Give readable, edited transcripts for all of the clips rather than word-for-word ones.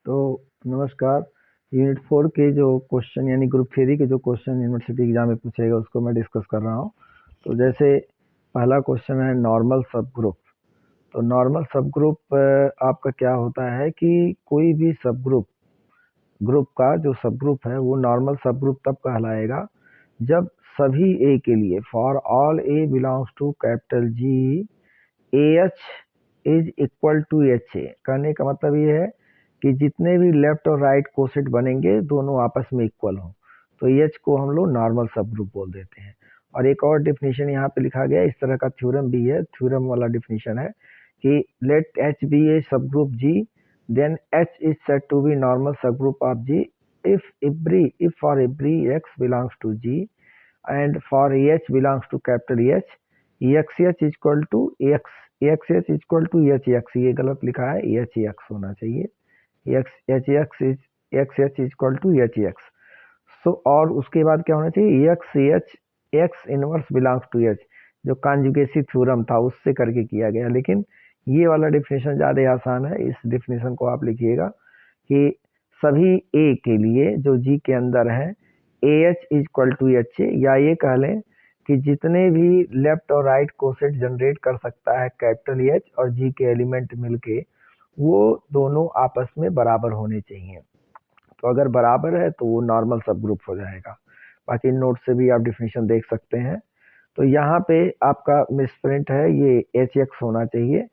तो नमस्कार। यूनिट 4 के जो क्वेश्चन यानी ग्रुप थ्योरी के जो क्वेश्चन यूनिवर्सिटी एग्जाम में पूछेगा उसको मैं डिस्कस कर रहा हूँ। तो जैसे पहला क्वेश्चन है नॉर्मल सब ग्रुप। तो नॉर्मल सब ग्रुप आपका क्या होता है कि कोई भी सब ग्रुप का जो सब ग्रुप है वो नॉर्मल सब ग्रुप तब कहलाएगा जब सभी ए के लिए for all A belongs to capital G AH is equal to HA। कहने का मतलब ये है कि जितने भी लेफ्ट और राइट कोसेट बनेंगे दोनों आपस में इक्वल हों, तो H को हम लोग नॉर्मल सब ग्रुप बोल देते हैं। और एक और डेफिनेशन यहाँ पे लिखा गया, इस तरह का थ्योरम भी है, थ्योरम वाला डेफिनेशन है कि late H be a subgroup G, then H is said to be normal subgroup of G if for every X belongs to G and for H belongs to capital H, EXH equal to EXH equal to HX। ये गलत लिखा है, HX होना चाहिए। HX equal to HX। So और उसके बाद क्या होना चाहिए, X inverse belongs to H, जो कॉन्जुगेसी थ्योरम था उससे करके किया गया। लेकिन ये वाला डेफिनेशन ज़्यादा आसान है, इस डेफिनेशन को आप लिखिएगा कि सभी A के लिए जो G के अंदर है AH इक्वल टू HA, या ये कह लें कि जितने भी लेफ्ट और राइट कोसेट जनरेट कर सकता है कैपिटल H और G के एलिमेंट मिलके, वो दोनों आपस में बराबर होने चाहिए। तो अगर बराबर है तो वो नॉर्मल सब ग्रुप हो जाएगा। बाकी नोट से भी आप डिफिनीशन देख सकते हैं। तो यहाँ पे आपका मिसप्रिंट है, ये HX होना चाहिए,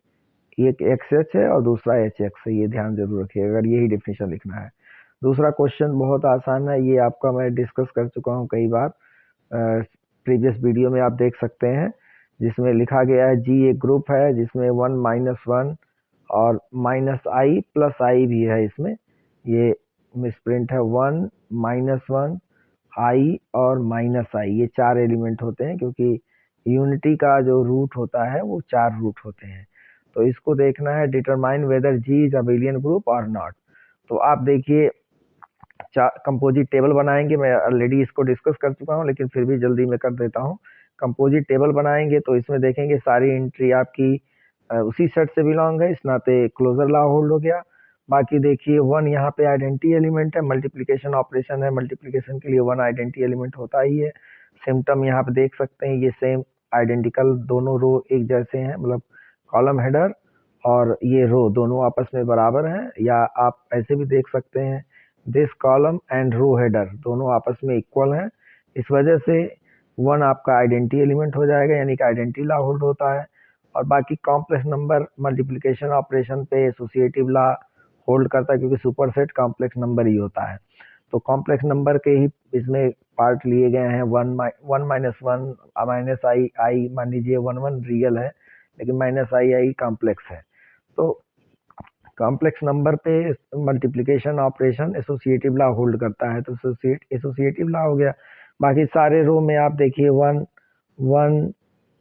एक XH है और दूसरा HX है, ये ध्यान जरूर रखिएगा अगर यही डिफिनीशन लिखना है। दूसरा क्वेश्चन बहुत आसान है, ये आपका मैं डिस्कस कर चुका हूँ कई बार, प्रीवियस वीडियो में आप देख सकते हैं, जिसमें लिखा गया है G एक ग्रुप है जिसमें 1 -1 और -i प्लस i भी है। इसमें ये मिसप्रिंट है, 1 -1 i और -i, ये 4 एलिमेंट होते हैं क्योंकि यूनिटी का जो रूट होता है वो 4 रूट होते हैं। तो इसको देखना है, determine whether G is abelian group और नॉट। तो आप देखिए कंपोजिट टेबल बनाएंगे, मैं ऑलरेडी इसको डिस्कस कर चुका हूं लेकिन फिर भी जल्दी में कर देता हूं। कंपोजिट टेबल बनाएंगे तो इसमें देखेंगे सारी एंट्री आपकी उसी सेट से बिलोंग है, इस नाते क्लोजर लॉ होल्ड हो गया। बाकी देखिए 1 यहाँ पे आइडेंटिटी एलिमेंट है, मल्टीप्लिकेशन ऑपरेशन है, मल्टीप्लिकेशन के लिए 1 आइडेंटिटी एलिमेंट होता ही है। सिम्टम यहाँ पे देख सकते हैं, ये सेम आइडेंटिकल, दोनों रो एक जैसे हैं, मतलब कॉलम हेडर और ये रो दोनों आपस में बराबर हैं। या आप ऐसे भी देख सकते हैं, this column and row header दोनों आपस में इक्वल हैं। इस वजह से 1 आपका आइडेंटिटी एलिमेंट हो जाएगा, यानी कि आइडेंटिटी लॉ होल्ड होता है। और बाकी कॉम्प्लेक्स नंबर मल्टीप्लिकेशन ऑपरेशन पे एसोसिएटिव लॉ होल्ड करता है, क्योंकि सुपरसेट कॉम्प्लेक्स नंबर ही होता है। तो कॉम्प्लेक्स नंबर के ही इसमें पार्ट लिए गए हैं, 1 माइनस आई मान लीजिए 1 रियल है लेकिन -i कॉम्प्लेक्स है। तो कॉम्प्लेक्स नंबर पे multiplication operation associative law hold करता है, तो एसोसिएटिव लॉ हो गया। बाकी सारे रो में आप देखिए 1 1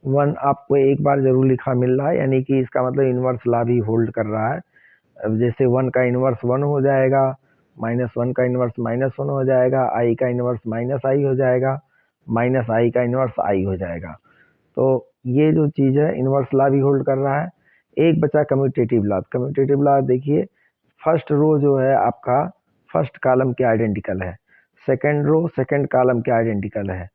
1 आपको एक बार जरूर लिखा मिल रहा है, यानी कि इसका मतलब इनवर्स लॉ भी होल्ड कर रहा है। अब जैसे 1 का इनवर्स 1 हो जाएगा, -1 का इनवर्स -1 हो जाएगा, i का इनवर्स -i हो जाएगा, -i का इनवर्स i हो जाएगा। तो ये जो चीज़ है इनवर्स लॉ भी होल्ड कर रहा है। एक बचा कम्यूटेटिव लॉ। कम्यूटेटिव लॉ देखिए, फर्स्ट रो जो है आपका फर्स्ट कॉलम के आइडेंटिकल है, सेकंड रो सेकंड कॉलम के आइडेंटिकल है,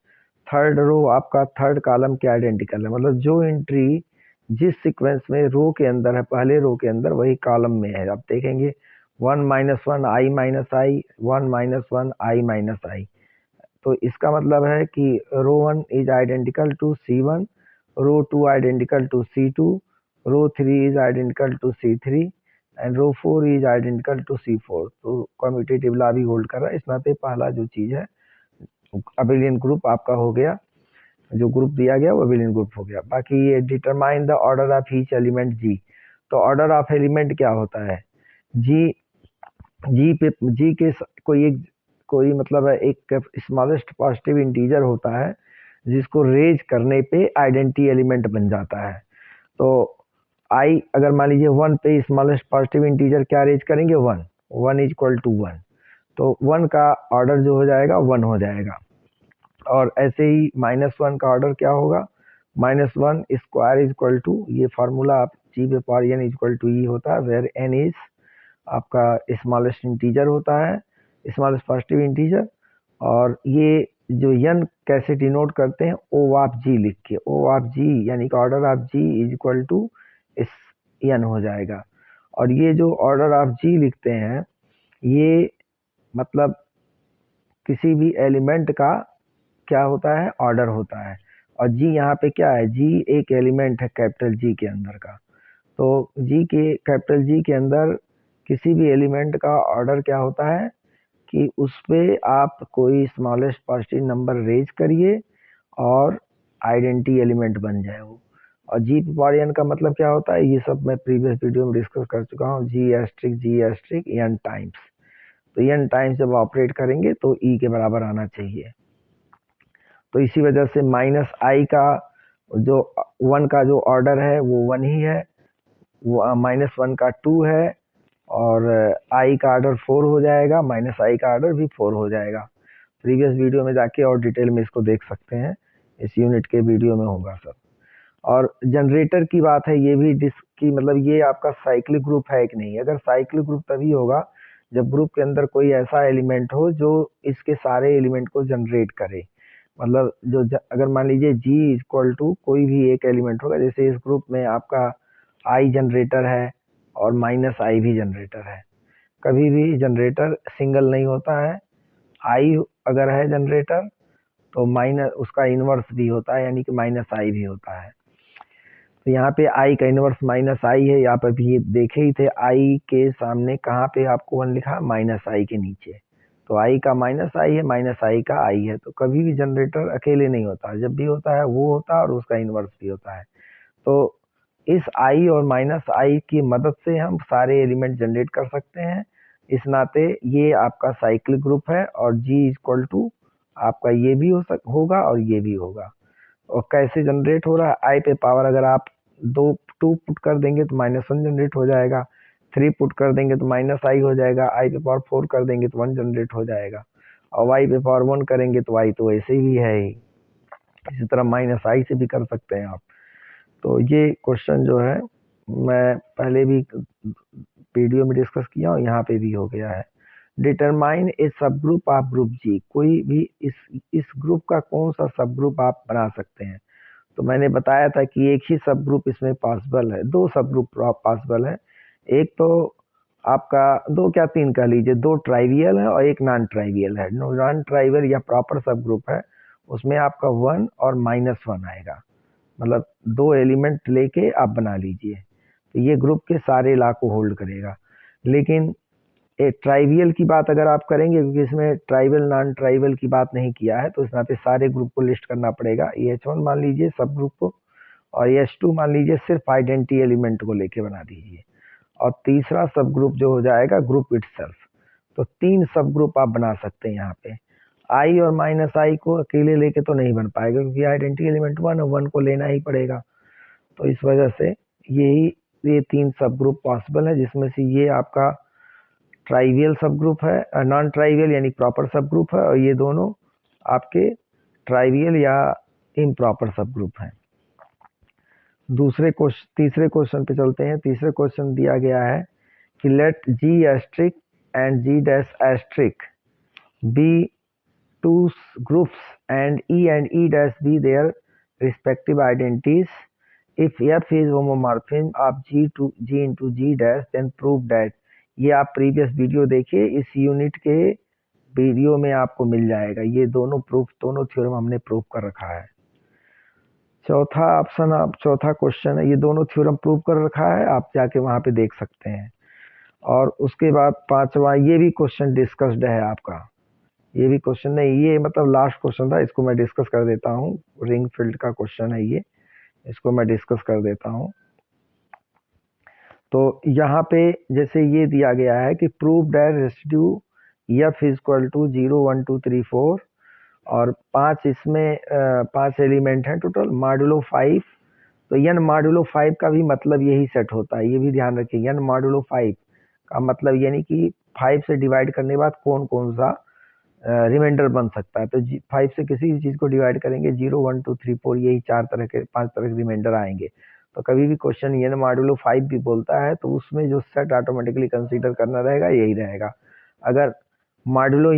थर्ड रो आपका थर्ड कॉलम के आइडेंटिकल है। मतलब जो एंट्री जिस सीक्वेंस में रो के अंदर है, पहले रो के अंदर, वही कॉलम में है। आप देखेंगे 1 -1 i -i, 1 -1 i -i। तो इसका मतलब है कि row 1 is identical to C1, row 2 identical to C2, row 3 is identical to C3 and row 4 is identical to C4। तो कम्यूटेटिव लॉ भी होल्ड कर रहा है। इस नाते पहला जो चीज है अबेलियन ग्रुप आपका हो गया, जो ग्रुप दिया गया वो अबेलियन ग्रुप हो गया। बाकी ये determine the order of each element G। तो ऑर्डर ऑफ एलिमेंट क्या होता है, जी के कोई मतलब है एक स्मॉलेस्ट पॉजिटिव इंटीजर होता है जिसको रेज करने पे आइडेंटिटी एलिमेंट बन जाता है। तो i अगर मान लीजिए 1 पे स्मॉलेस्ट पॉजिटिव इंटीजर क्या रेज करेंगे, 1 इज इक्वल टू 1, तो 1 का ऑर्डर जो हो जाएगा 1 हो जाएगा। और ऐसे ही -1 का ऑर्डर क्या होगा, -1 स्क्वायर इज इक्वल टू, ये फार्मूला आप g पे power n is equal to e होता है, वेयर n इज आपका स्मॉलेस्ट इंटीजर होता है, स्मॉलेस्ट पॉजिटिव इंटीजर। और ये जो n कैसे डिनोट करते हैं, O ऑफ G लिख के, O ऑफ G यानी कि order of G is equal to इस n हो जाएगा। और ये जो ऑर्डर ऑफ G लिखते हैं, ये मतलब किसी भी एलिमेंट का क्या होता है, ऑर्डर होता है। और G यहाँ पे क्या है, G एक एलिमेंट है कैपिटल G के अंदर का। तो कैपिटल G के अंदर किसी भी एलिमेंट का ऑर्डर क्या होता है कि उस पे आप कोई स्मॉलेस्ट पॉजिटिव नंबर रेज करिए और आइडेंटिटी एलिमेंट बन जाए वो। और G पावर n का मतलब क्या होता है, ये सब मैं प्रीवियस वीडियो में डिस्कस कर चुका हूँ। G n times. तो n टाइम्स जब ऑपरेट करेंगे तो E के बराबर आना चाहिए। तो इसी वजह से -i का जो 1 का जो ऑर्डर है वो 1 ही है, वो -1 का 2 है, और i का ऑर्डर 4 हो जाएगा, -i का ऑर्डर भी 4 हो जाएगा। प्रीवियस वीडियो में जाके और डिटेल में इसको देख सकते हैं, इस यूनिट के वीडियो में होगा सब। और जनरेटर की बात है, ये भी की मतलब ये आपका साइक्लिक ग्रुप है कि नहीं। अगर साइक्लिक ग्रुप तभी होगा जब ग्रुप के अंदर कोई ऐसा एलिमेंट हो जो इसके सारे एलिमेंट को जनरेट करे। मतलब अगर मान लीजिए G इक्वल टू कोई भी एक एलिमेंट होगा, जैसे इस ग्रुप में आपका I जनरेटर है और -i भी जनरेटर है। कभी भी जनरेटर सिंगल नहीं होता है। I अगर है जनरेटर तो माइनस उसका इन्वर्स भी होता है, यानी कि -i भी होता है। तो यहाँ पे I का इन्वर्स -i है। आप अभी देखे ही थे, I के सामने कहाँ पे आपको 1 लिखा, -i के नीचे। तो I का -i है, -i का I है। तो कभी भी जनरेटर अकेले नहीं होता, जब भी होता है वो होता है और उसका इन्वर्स भी होता है। तो इस I और -i की मदद से हम सारे एलिमेंट जनरेट कर सकते हैं। इस नाते ये आपका साइक्लिक ग्रुप है। और G इक्वल टू आपका ये भी होगा और ये भी होगा। और कैसे जनरेट हो रहा है, I पे पावर अगर आप 2 पुट कर देंगे तो -1 जनरेट हो जाएगा, 3 पुट कर देंगे तो -i हो जाएगा, I पे पावर 4 कर देंगे तो 1 जनरेट हो जाएगा, और y पे पावर 1 करेंगे तो y तो ऐसे ही है ही। इसी तरह -i से भी कर सकते हैं आप। तो ये क्वेश्चन जो है मैं पहले भी वीडियो में डिस्कस किया और यहाँ पे भी हो गया है। Determine A subgroup of group G। कोई भी इस ग्रुप का कौन सा सब ग्रुप आप बना सकते हैं। तो मैंने बताया था कि एक ही सब ग्रुप इसमें पॉसिबल है, 2 सब ग्रुप पॉसिबल है। एक तो आपका 2 क्या 3 कह लीजिए, 2 ट्राइवियल है और एक नॉन ट्राइवियल है। नॉन ट्राइवियल या प्रॉपर सब ग्रुप है, उसमें आपका 1 और -1 आएगा। मतलब 2 एलिमेंट लेके आप बना लीजिए, तो ये ग्रुप के सारे लॉ को होल्ड करेगा। लेकिन एक ट्राइवियल की बात अगर आप करेंगे, क्योंकि इसमें ट्राइवल नॉन ट्राइवल की बात नहीं किया है, तो इस नाते सारे ग्रुप को लिस्ट करना पड़ेगा। ये H1 मान लीजिए सब ग्रुप को, और ये H2 मान लीजिए सिर्फ आइडेंटिटी एलिमेंट को लेके बना दीजिए। और तीसरा सब ग्रुप जो हो जाएगा ग्रुप इटसेल्फ। तो 3 सब ग्रुप आप बना सकते हैं यहाँ पे। I और -i को अकेले लेके तो नहीं बन पाएगा, क्योंकि आइडेंटिटी एलिमेंट 1 और 1 को लेना ही पड़ेगा। तो इस वजह से ये 3 सब ग्रुप पॉसिबल है, जिसमें से ये आपका ट्राइवियल सब ग्रुप है, नॉन ट्राइवियल यानी प्रॉपर सब ग्रुप है, और ये दोनों आपके ट्राइवियल या इम्प्रॉपर सब ग्रुप हैं। तीसरे क्वेश्चन पे चलते हैं। तीसरे क्वेश्चन दिया गया है कि let G asterisk and G dash asterisk be 2 groups and E dash be their respective identities. If F is homomorphism of G into G dash, then prove that। ये आप प्रीवियस वीडियो देखिए, इस unit के video में आपको मिल जाएगा। ये दोनों थ्योरम हमने प्रूव कर रखा है। चौथा क्वेश्चन है, ये दोनों थ्योरम प्रूव कर रखा है, आप जाके वहां पे देख सकते हैं। और उसके बाद पांचवा, ये भी क्वेश्चन डिस्कस्ड है आपका। ये भी क्वेश्चन नहीं, ये मतलब लास्ट क्वेश्चन था, इसको मैं डिस्कस कर देता हूँ। रिंग फील्ड का क्वेश्चन है ये, इसको मैं डिस्कस कर देता हूँ। तो यहाँ पे जैसे ये दिया गया है कि prove that residue F is equal to 0 1 2 3 4, और 5 इसमें 5 एलिमेंट हैं टोटल, मॉडुलो 5। तो n मॉडुलो 5 का भी मतलब यही सेट होता है, ये भी ध्यान रखिए। n मॉडुलो 5 का मतलब यानी कि 5 से डिवाइड करने के बाद कौन कौन सा रिमाइंडर बन सकता है। तो 5 से किसी भी चीज़ को डिवाइड करेंगे, 0 1 2 3 4, यही 5 तरह के रिमाइंडर आएंगे। तो कभी भी क्वेश्चन n मॉड्यूलो 5 भी बोलता है तो उसमें जो सेट ऑटोमेटिकली कंसीडर करना रहेगा यही रहेगा। अगर मॉड्यूलो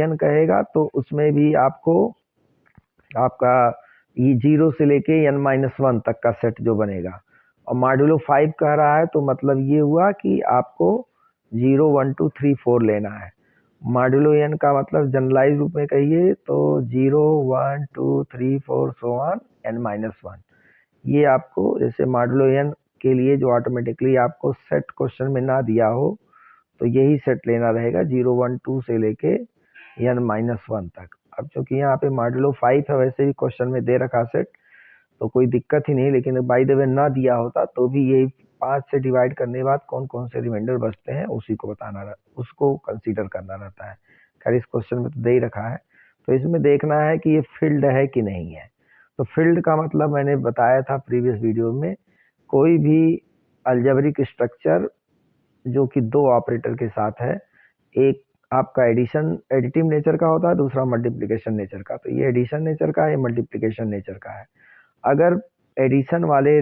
n कहेगा तो उसमें भी आपको आपका ये 0 से लेके n-1 तक का सेट जो बनेगा, और मॉड्यूलो 5 कह रहा है तो मतलब ये हुआ कि आपको 0 1 2 3 4 लेना है। मॉड्यूलो n का मतलब जनरलाइज रूप में कहिए तो 0 1 2 3 4 सो ऑन n-1। ये आपको जैसे मॉड्यूलो n के लिए जो ऑटोमेटिकली आपको सेट क्वेश्चन में ना दिया हो तो यही सेट लेना रहेगा 0 1 2 से लेके n-1 तक। अब चूंकि यहाँ पे मॉड्यूलो 5 है वैसे भी क्वेश्चन में दे रखा सेट तो कोई दिक्कत ही नहीं, लेकिन बाय द वे ना दिया होता तो भी यही 5 से डिवाइड करने के बाद कौन कौन से रिमाइंडर बचते हैं उसी को उसको कंसीडर करना रहता है। खैर इस क्वेश्चन में तो दे ही रखा है, तो इसमें देखना है कि ये फील्ड है कि नहीं है। तो फील्ड का मतलब मैंने बताया था प्रीवियस वीडियो में, कोई भी अलजेब्रिक स्ट्रक्चर जो कि दो ऑपरेटर के साथ है, एक आपका एडिटिव नेचर का होता है, दूसरा मल्टीप्लिकेशन नेचर का। तो ये एडिशन नेचर का है, मल्टीप्लिकेशन नेचर का है। अगर एडिशन वाले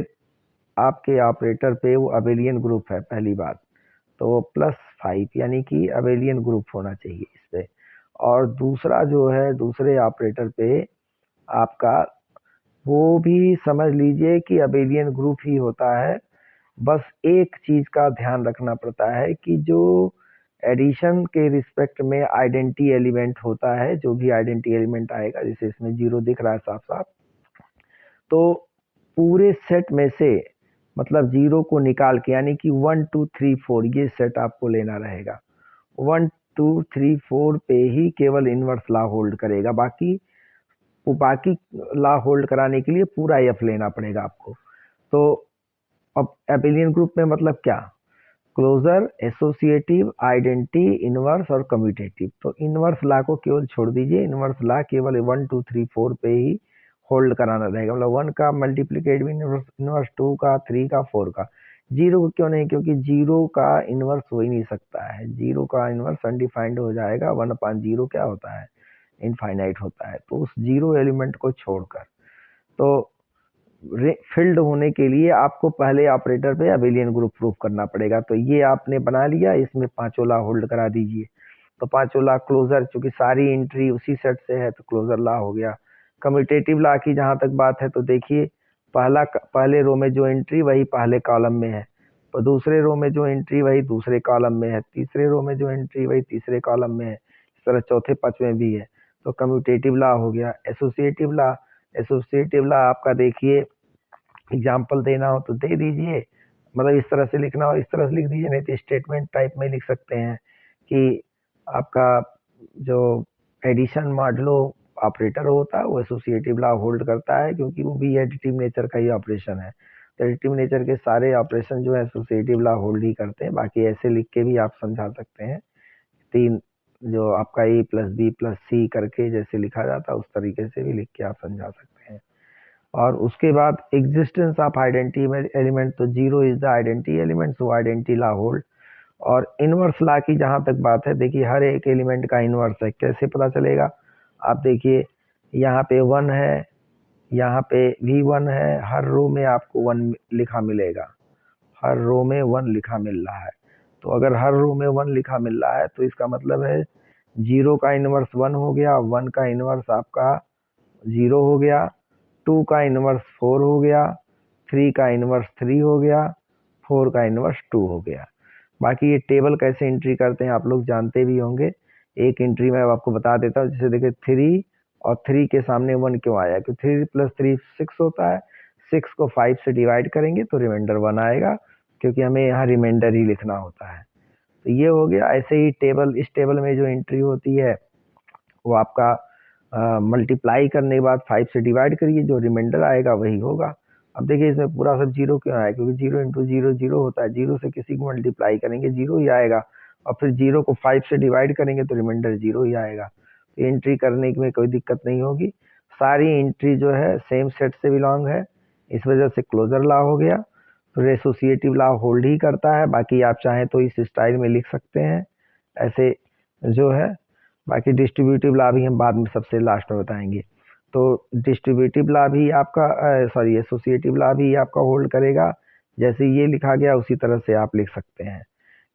आपके ऑपरेटर पे वो अबेलियन ग्रुप है पहली बात, तो वो +5 यानी कि अबेलियन ग्रुप होना चाहिए इस पे। और दूसरा जो है दूसरे ऑपरेटर पे आपका वो भी समझ लीजिए कि अबेलियन ग्रुप ही होता है। बस एक चीज का ध्यान रखना पड़ता है कि जो एडिशन के रिस्पेक्ट में आइडेंटिटी एलिमेंट होता है, जो भी आइडेंटिटी एलिमेंट आएगा, जैसे इसमें 0 दिख रहा है साफ साफ, तो पूरे सेट में से मतलब 0 को निकाल के यानी कि 1 2 3 4 ये सेट आपको लेना रहेगा। 1 2 3 4 पे ही केवल इनवर्स ला होल्ड करेगा, बाकी ला होल्ड कराने के लिए पूरा एफ लेना पड़ेगा आपको। तो अब एबेलियन ग्रुप में मतलब क्या, क्लोजर, एसोसिएटिव, आइडेंटिटी, इनवर्स और कम्यूटेटिव। तो इनवर्स ला को केवल छोड़ दीजिए, इनवर्स ला केवल 1 2 3 4 पे ही होल्ड कराना रहेगा। मतलब 1 का मल्टीप्लीकेटिव इनवर्स, 2 का, 3 का, 4 का। 0 को क्यों नहीं, क्योंकि 0 का इनवर्स हो ही नहीं सकता है, 0 का इनवर्स अनडिफाइंड हो जाएगा। 1/0 क्या होता है, इनफाइनाइट होता है। तो उस 0 एलिमेंट को छोड़कर तो फिल्ड होने के लिए आपको पहले ऑपरेटर पे अबेलियन ग्रुप प्रूफ करना पड़ेगा। तो ये आपने बना लिया, इसमें पांचों ला होल्ड करा दीजिए। तो पांचों ला क्लोजर, चूंकि सारी एंट्री उसी सेट से है तो क्लोजर ला हो गया। कम्यूटेटिव ला की जहां तक बात है तो देखिए पहले रो में जो एंट्री वही पहले कॉलम में है, तो दूसरे रो में जो एंट्री वही दूसरे कॉलम में है, तीसरे रो में जो एंट्री वही तीसरे कॉलम में है, इस तरह चौथे पांचवें भी है। तो कम्यूटेटिव ला हो गया। एसोसिएटिव ला आपका देखिए एग्जाम्पल देना हो तो दे दीजिए, मतलब इस तरह से लिखना हो इस तरह से लिख दीजिए, नहीं तो स्टेटमेंट टाइप में लिख सकते हैं कि आपका जो एडिशन मॉडुलो ऑपरेटर होता है वो एसोसिएटिव ला होल्ड करता है, क्योंकि वो भी एडिटिव नेचर का ही ऑपरेशन है। तो एडिटिव नेचर के सारे ऑपरेशन जो है एसोसिएटिव ला होल्ड ही करते हैं। बाकी ऐसे लिख के भी आप समझा सकते हैं, तीन जो आपका ए प्लस बी प्लस सी करके जैसे लिखा जाता है उस तरीके से भी लिख के आप समझा सकते हैं। और उसके बाद एग्जिस्टेंस ऑफ आइडेंटिटी एलिमेंट, तो 0 is the identity element, so identity law hold. और इनवर्स ला की जहां तक बात है, देखिए हर एक एलिमेंट का इनवर्स है, कैसे पता चलेगा, आप देखिए यहाँ पे 1 है, यहाँ पे भी 1 है, हर रो में आपको 1 लिखा मिलेगा, हर रो में 1 लिखा मिल रहा है। तो अगर हर रो में 1 लिखा मिल रहा है तो इसका मतलब है 0 का इनवर्स 1 हो गया, 1 का इनवर्स आपका 0 हो गया, 2 का इनवर्स 4 हो गया, 3 का इनवर्स 3 हो गया, 4 का इनवर्स 2 हो गया। बाकी ये टेबल कैसे एंट्री करते हैं आप लोग जानते भी होंगे। एक एंट्री मैं आपको बता देता हूँ, जैसे देखिए 3 और 3 के सामने 1 क्यों आया, क्योंकि 3 + 3 6 होता है, 6 को 5 से डिवाइड करेंगे तो रिमाइंडर 1 आएगा, क्योंकि हमें यहाँ रिमाइंडर ही लिखना होता है। तो ये हो गया। ऐसे ही इस टेबल में जो एंट्री होती है वो आपका मल्टीप्लाई करने के बाद 5 से डिवाइड करिए, जो रिमाइंडर आएगा वही होगा। अब देखिए इसमें पूरा सब 0 क्यों आया, क्योंकि 0 × 0 0 होता है, 0 से किसी को मल्टीप्लाई करेंगे 0 ही आएगा, और फिर 0 को 5 से डिवाइड करेंगे तो रिमाइंडर 0 ही आएगा। तो एंट्री करने में कोई दिक्कत नहीं होगी, सारी एंट्री जो है सेम सेट से बिलोंग है, इस वजह से क्लोजर ला हो गया। फिर एसोसिएटिव ला होल्ड ही करता है, बाकी आप चाहें तो इस स्टाइल में लिख सकते हैं ऐसे जो है। बाकी डिस्ट्रीब्यूटिव ला भी हम बाद में सबसे लास्ट में बताएंगे। तो डिस्ट्रीब्यूटिव लॉ भी आपका एसोसिएटिव लॉ भी आपका होल्ड करेगा। जैसे ये लिखा गया उसी तरह से आप लिख सकते हैं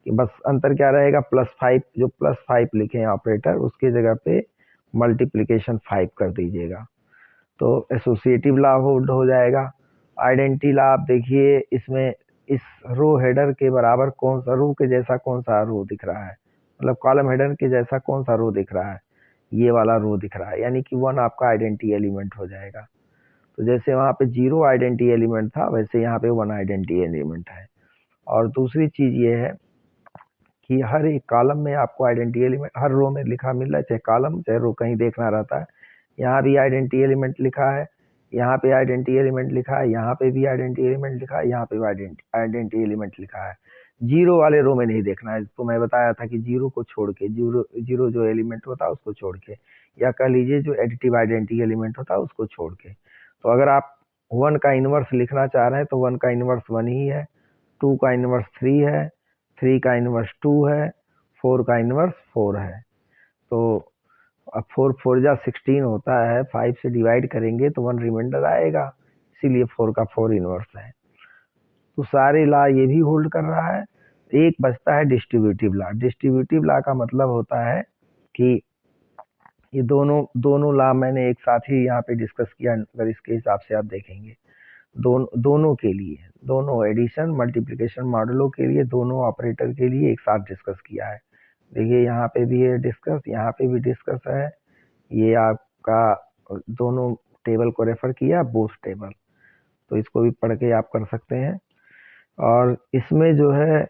कि बस अंतर क्या रहेगा, +5 जो +5 लिखे हैं ऑपरेटर उसके जगह पे मल्टीप्लिकेशन 5 कर दीजिएगा, तो एसोसिएटिव लॉ होल्ड हो जाएगा। आइडेंटिटी लॉ आप देखिए, इसमें इस रो हेडर के बराबर कौन सा रो के जैसा कौन सा रो दिख रहा है, मतलब कॉलम हेडर के जैसा कौन सा रो दिख रहा है, ये वाला रो दिख रहा है, यानी कि 1 आपका आइडेंटिटी एलिमेंट हो जाएगा। तो जैसे वहाँ पे 0 आइडेंटिटी एलिमेंट था वैसे यहाँ पे 1 आइडेंटिटी एलिमेंट है। और दूसरी चीज ये है कि हर एक कॉलम में आपको आइडेंटिटी एलिमेंट हर रो में लिखा मिल रहा है, चाहे कॉलम चाहे रो कहीं देखना रहता है। यहाँ भी आइडेंटिटी एलिमेंट लिखा है, यहाँ पे आइडेंटिटी एलिमेंट लिखा है, यहाँ पे भी आइडेंटिटी एलिमेंट लिखा है, यहाँ पे भी आइडेंटिटी एलिमेंट लिखा है। 0 वाले रो में नहीं देखना है, तो मैं बताया था कि 0 को छोड़ के, 0 जो एलिमेंट होता है उसको छोड़ के, या कह लीजिए जो एडिटिव आइडेंटिटी एलिमेंट होता है उसको छोड़ के। तो अगर आप 1 का इनवर्स लिखना चाह रहे हैं तो 1 का इनवर्स 1 ही है, 2 का इनवर्स 3 है, 3 का इनवर्स 2 है, 4 का इनवर्स 4 है। तो अब 4 4 जा 16 होता है, 5 से डिवाइड करेंगे तो 1 रिमाइंडर आएगा, इसीलिए 4 का 4 इनवर्स है। तो सारे लॉ ये भी होल्ड कर रहा है। एक बचता है डिस्ट्रीब्यूटिव लॉ। डिस्ट्रीब्यूटिव लॉ का मतलब होता है कि ये दोनों लॉ मैंने एक साथ ही यहाँ पे डिस्कस किया, अगर इसके हिसाब से आप देखेंगे दोनों के लिए, दोनों एडिशन मल्टीप्लिकेशन मॉडलों के लिए, दोनों ऑपरेटर के लिए एक साथ डिस्कस किया है। देखिए यहाँ पे भी है डिस्कस, यहाँ पे भी डिस्कस है। ये आपका दोनों टेबल को रेफर किया, बोथ टेबल, तो इसको भी पढ़ के आप कर सकते हैं। और इसमें जो है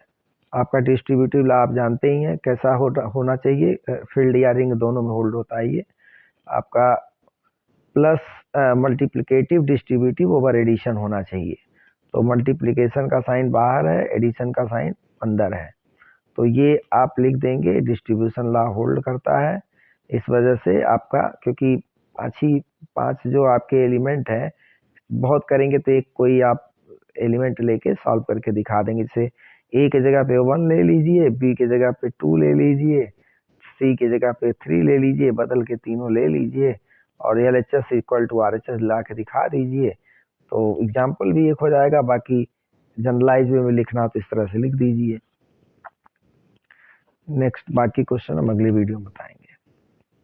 आपका डिस्ट्रीब्यूटिव लॉ आप जानते ही हैं कैसा होना चाहिए, फील्ड या रिंग दोनों में होल्ड होता है ये आपका, plus multiplicative distributive over addition होना चाहिए। तो मल्टीप्लिकेशन का साइन बाहर है, एडिशन का साइन अंदर है, तो ये आप लिख देंगे डिस्ट्रीब्यूशन लॉ होल्ड करता है। इस वजह से आपका, क्योंकि पांच जो आपके एलिमेंट हैं, बहुत करेंगे तो एक कोई आप एलिमेंट लेके सॉल्व करके दिखा देंगे। जैसे ए की जगह पे 1 ले लीजिए, बी की जगह पे 2 ले लीजिए, सी की जगह पे 3 ले लीजिए, बदल के तीनों ले लीजिए, और LHS इक्वल टू RHS ला के दिखा दीजिए, तो एग्जाम्पल भी एक हो जाएगा। बाकी जनरलाइज वे में लिखना तो इस तरह से लिख दीजिए। नेक्स्ट बाकी क्वेश्चन हम अगली वीडियो में बताएंगे।